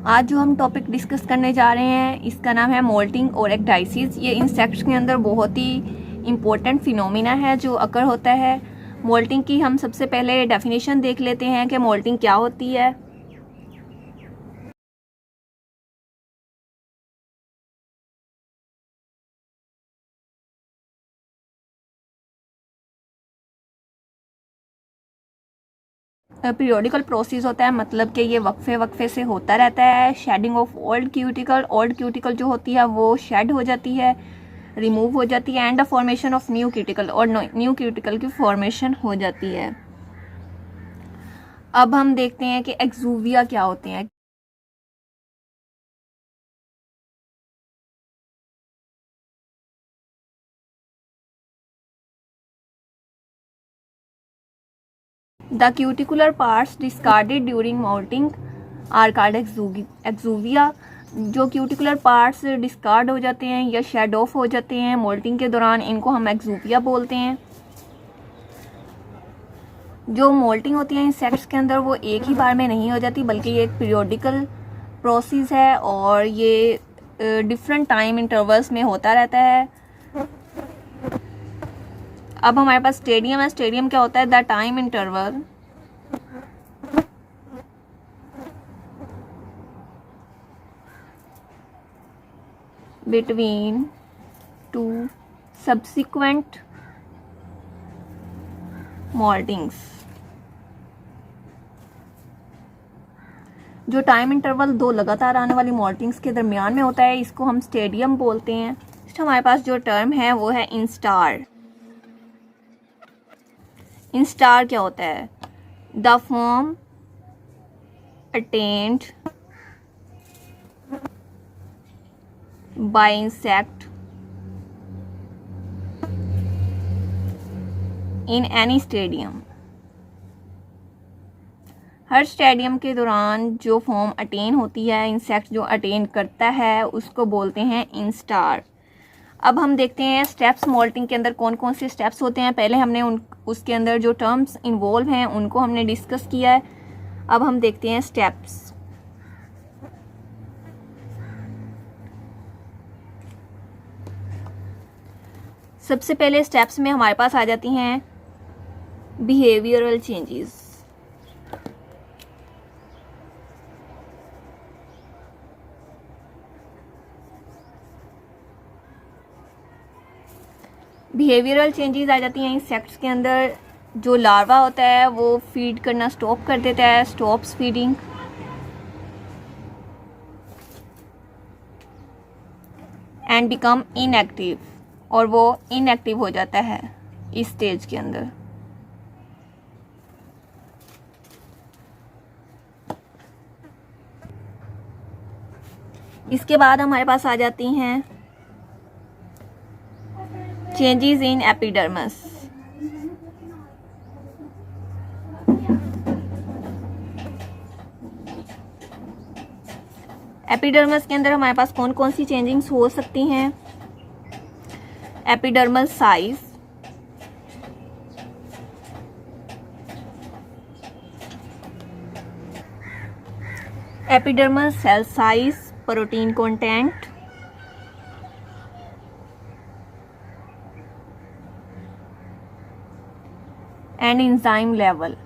आज जो हम टॉपिक डिस्कस करने जा रहे हैं इसका नाम है मोल्टिंग और एक्टाइसिस। ये इंसेक्ट्स के अंदर बहुत ही इम्पोर्टेंट फिनोमिना है जो अकर होता है। मोल्टिंग की हम सबसे पहले डेफिनेशन देख लेते हैं कि मोल्टिंग क्या होती है। पीरियोडिकल प्रोसेस होता है, मतलब कि ये वक्फे वक्फे से होता रहता है। शेडिंग ऑफ ओल्ड क्यूटिकल जो होती है वो शेड हो जाती है, रिमूव हो जाती है, and the formation of new cuticle और न्यू क्यूटिकल की फॉर्मेशन हो जाती है। अब हम देखते हैं कि एक्सूविया क्या होते हैं। The cuticular parts discarded during moulting are called exuviae. जो क्यूटिकुलर पार्ट्स डिस्कार्ड हो जाते हैं या शेड ऑफ हो जाते हैं मोल्टिंग के दौरान, इनको हम एक्सूविया बोलते हैं। जो मोल्टिंग होती है इंसेक्ट्स के अंदर वो एक ही बार में नहीं हो जाती, बल्कि ये एक पीरियोडिकल प्रोसेस है और ये डिफरेंट टाइम इंटरवल्स में होता रहता है। अब हमारे पास स्टेडियम है। स्टेडियम क्या होता है? The time interval between two subsequent moultings. जो टाइम इंटरवल दो लगातार आने वाली मोल्टिंग्स के दरमियान में होता है इसको हम स्टेडियम बोलते हैं। हमारे पास जो टर्म है वो है इंस्टार। इंस्टार क्या होता है? The form attend bye insect in any stadium. Her stadium के दौरान जो फॉर्म अटेन होती है, इंसेक्ट जो अटेन करता है उसको बोलते हैं इंस्टार। अब हम देखते हैं स्टेप्स मोल्टिंग के अंदर कौन कौन से स्टेप्स होते हैं। पहले हमने उसके अंदर जो टर्म्स इन्वॉल्व हैं उनको हमने डिस्कस किया है। अब हम देखते हैं स्टेप्स। सबसे पहले स्टेप्स में हमारे पास आ जाती हैं बिहेवियरल चेंजेस। बिहेवियरल चेंजेस आ जाती हैं इंसेक्ट्स के अंदर। जो लार्वा होता है वो फीड करना स्टॉप कर देता है, stops feeding, and become inactive, और वो इनएक्टिव हो जाता है इस स्टेज के अंदर। इसके बाद हमारे पास आ जाती हैं चेंजेस इन एपिडर्मिस। एपिडर्मिस के अंदर हमारे पास कौन कौन सी चेंजिंग्स हो सकती हैं? Epidermal size, epidermal cell size, protein content, and enzyme level.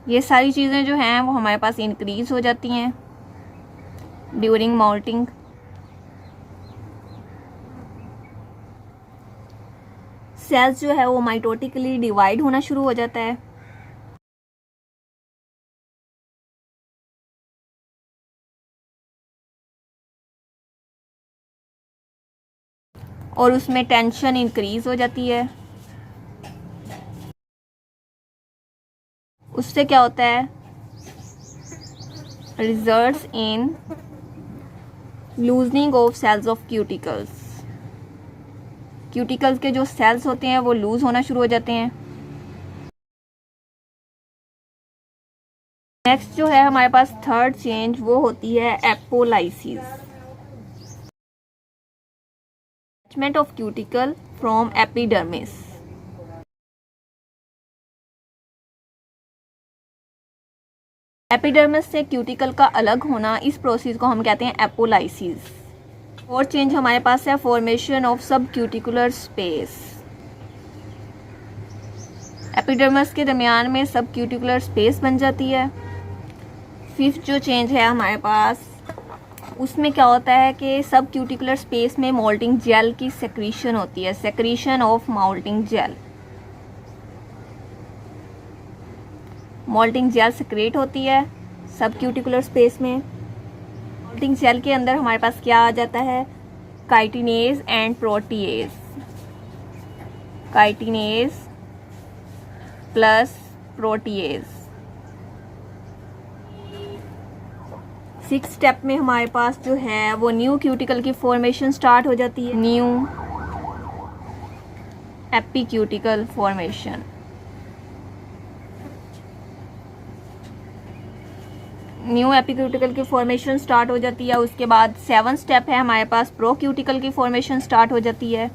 ये सारी चीज़ें जो हैं वो हमारे पास इंक्रीज हो जाती हैं ड्यूरिंग मोल्टिंग। सेल्स जो है वो माइटोटिकली डिवाइड होना शुरू हो जाता है, और उसमें टेंशन इंक्रीज हो जाती है। उससे क्या होता है? Results in loosening of cells of cuticles. Cuticles के जो सेल्स होते हैं वो लूज होना शुरू हो जाते हैं। नेक्स्ट जो है हमारे पास थर्ड चेंज वो होती है apolysis. Attachment of cuticle from epidermis. Epidermis से क्यूटिकल का अलग होना, इस प्रोसेस को हम कहते हैं एपोलाइसिस। और चेंज हमारे पास है फॉर्मेशन ऑफ सब क्यूटिकुलर स्पेस। एपिडर्मिस के दरमियान में सब क्यूटिकुलर स्पेस बन जाती है। फिफ्थ जो चेंज है हमारे पास, उसमें क्या होता है कि सब क्यूटिकुलर स्पेस में मोल्टिंग जेल की सेक्रीशन होती है, secretion of moulting gel. Moulting gel secrete होती है सब क्यूटिकुलर स्पेस में। मोल्टिंग जेल के अंदर हमारे पास क्या आ जाता है, chitinase and protease, chitinase plus protease. Six step में हमारे पास जो है वो न्यू क्यूटिकल की फॉर्मेशन स्टार्ट हो जाती है, new epicuticle formation. New epicuticle की फॉर्मेशन स्टार्ट हो जाती है। उसके बाद सेवन स्टेप है हमारे पास, प्रोक्यूटिकल की फॉर्मेशन स्टार्ट हो जाती है।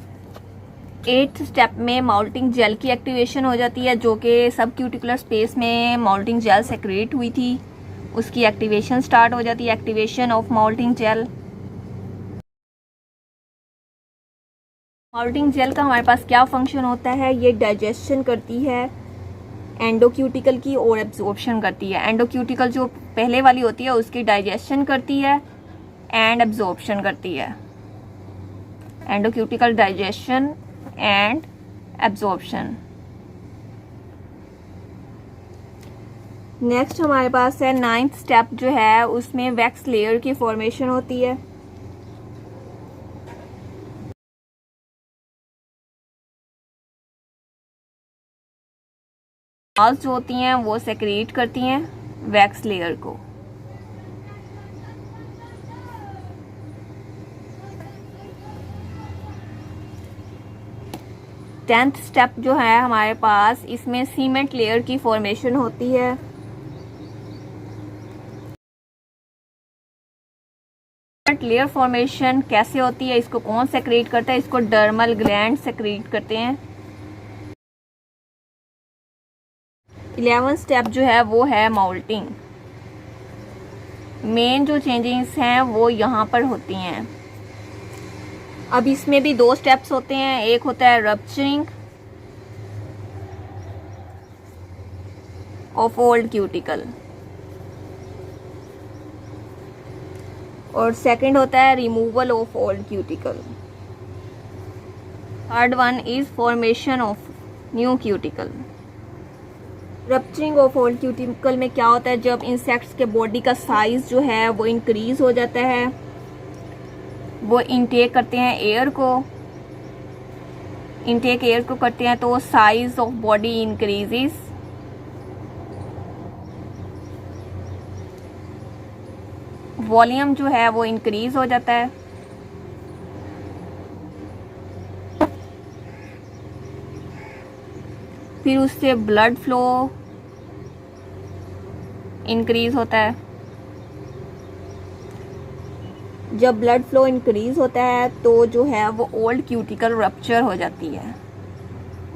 एट्थ स्टेप में मोल्टिंग जेल की एक्टिवेशन हो जाती है, जो कि सब क्यूटिकुलर स्पेस में मोल्टिंग जेल सेक्रेट हुई थी, उसकी एक्टिवेशन स्टार्ट हो जाती है, activation of moulting gel. Moulting gel का हमारे पास क्या फंक्शन होता है, ये डाइजेशन करती है एंडोक्यूटिकल की और एब्जॉर्प्शन करती है। एंडोक्यूटिकल जो पहले वाली होती है उसकी डाइजेशन करती है एंड एब्जॉर्प्शन करती है, endocuticle digestion and absorption. Next हमारे पास है नाइन्थ स्टेप जो है, उसमें वैक्स लेयर की फॉर्मेशन होती है। वॉल्स जो होती हैं वो सेक्रेट करती हैं वैक्स लेयर को। टेंथ स्टेप जो है हमारे पास, इसमें सीमेंट लेयर की फॉर्मेशन होती है। सीमेंट लेयर फॉर्मेशन कैसे होती है, इसको कौन सेक्रेट करता है, इसको डर्मल ग्लैंड सेक्रेट करते हैं। 11th स्टेप जो है वो है मोल्टिंग। मेन जो चेंजेस हैं वो यहाँ पर होती हैं। अब इसमें भी दो स्टेप्स होते हैं, एक होता है रप्चरिंग ऑफ ओल्ड क्यूटिकल और सेकंड होता है removal of old cuticle. Third one is formation of new cuticle. Rupturing of old cuticle में क्या होता है, जब इंसेक्ट्स के बॉडी का साइज जो है वो इंक्रीज हो जाता है, वो इनटेक करते हैं एयर को, इनटेक एयर को करते हैं तो size of body increases. Volume जो है वो इंक्रीज हो जाता है। फिर उससे ब्लड फ्लो इंक्रीज होता है। जब ब्लड फ्लो इंक्रीज होता है तो जो है वो ओल्ड क्यूटिकल रप्चर हो जाती है।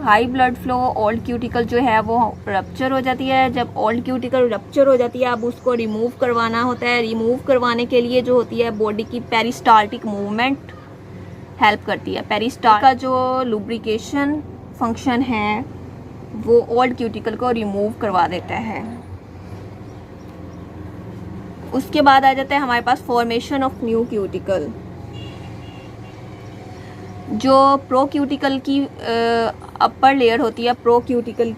High blood flow old cuticle जो है वो रप्चर हो जाती है। जब ओल्ड क्यूटिकल रप्चर हो जाती है, अब उसको रिमूव करवाना होता है। रिमूव करवाने के लिए जो होती है बॉडी की पेरिस्टाल्टिक मूवमेंट हेल्प करती है। पेरिस्टाल्टिक का जो लुब्रिकेशन फंक्शन है वो ओल्ड क्यूटिकल को रिमूव करवा देता है। उसके बाद आ जाता है हमारे पास फॉर्मेशन ऑफ न्यू क्यूटिकल। जो प्रोक्यूटिकल की अपर लेयर होती है, प्रोक्यूटिकल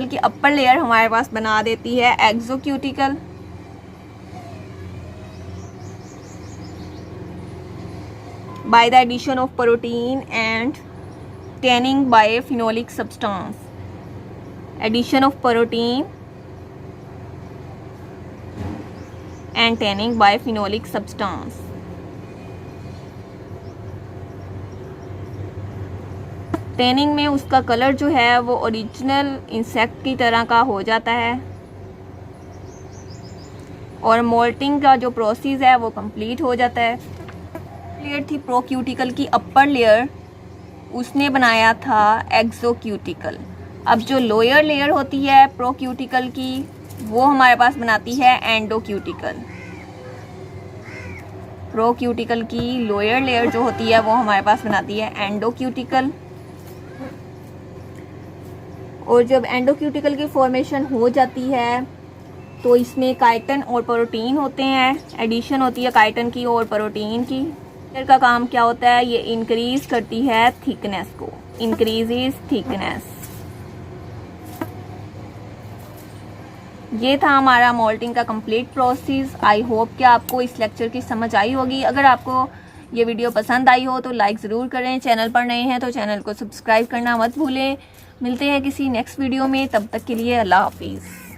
की अपर लेयर हमारे पास बना देती है exocuticle. By the addition of protein and tanning by phenolic substance. Addition of protein and tanning by phenolic substance. Tanning में उसका कलर जो है वो ओरिजिनल इंसेक्ट की तरह का हो जाता है और मोल्टिंग का जो प्रोसेस है वो कंप्लीट हो जाता है। लेयर थी प्रोक्यूटिकल की अपर लेयर, उसने बनाया था एक्सोक्यूटिकल। अब जो लोअर लेयर होती है प्रोक्यूटिकल की, वो हमारे पास बनाती है एंडोक्यूटिकल। प्रोक्यूटिकल की लोअर लेयर जो होती है वो हमारे पास बनाती है एंडोक्यूटिकल। और जब एंडोक्यूटिकल की फॉर्मेशन हो जाती है तो इसमें काइटिन और प्रोटीन होते हैं, एडिशन होती है काइटिन की और प्रोटीन की। लेयर का काम क्या होता है, ये इंक्रीज करती है थिकनेस को, इंक्रीजेस थिकनेस। ये था हमारा मोल्टिंग का कंप्लीट प्रोसेस। आई होप कि आपको इस लेक्चर की समझ आई होगी। अगर आपको ये वीडियो पसंद आई हो तो लाइक ज़रूर करें। चैनल पर नए हैं तो चैनल को सब्सक्राइब करना मत भूलें। मिलते हैं किसी नेक्स्ट वीडियो में, तब तक के लिए अल्लाह हाफिज़।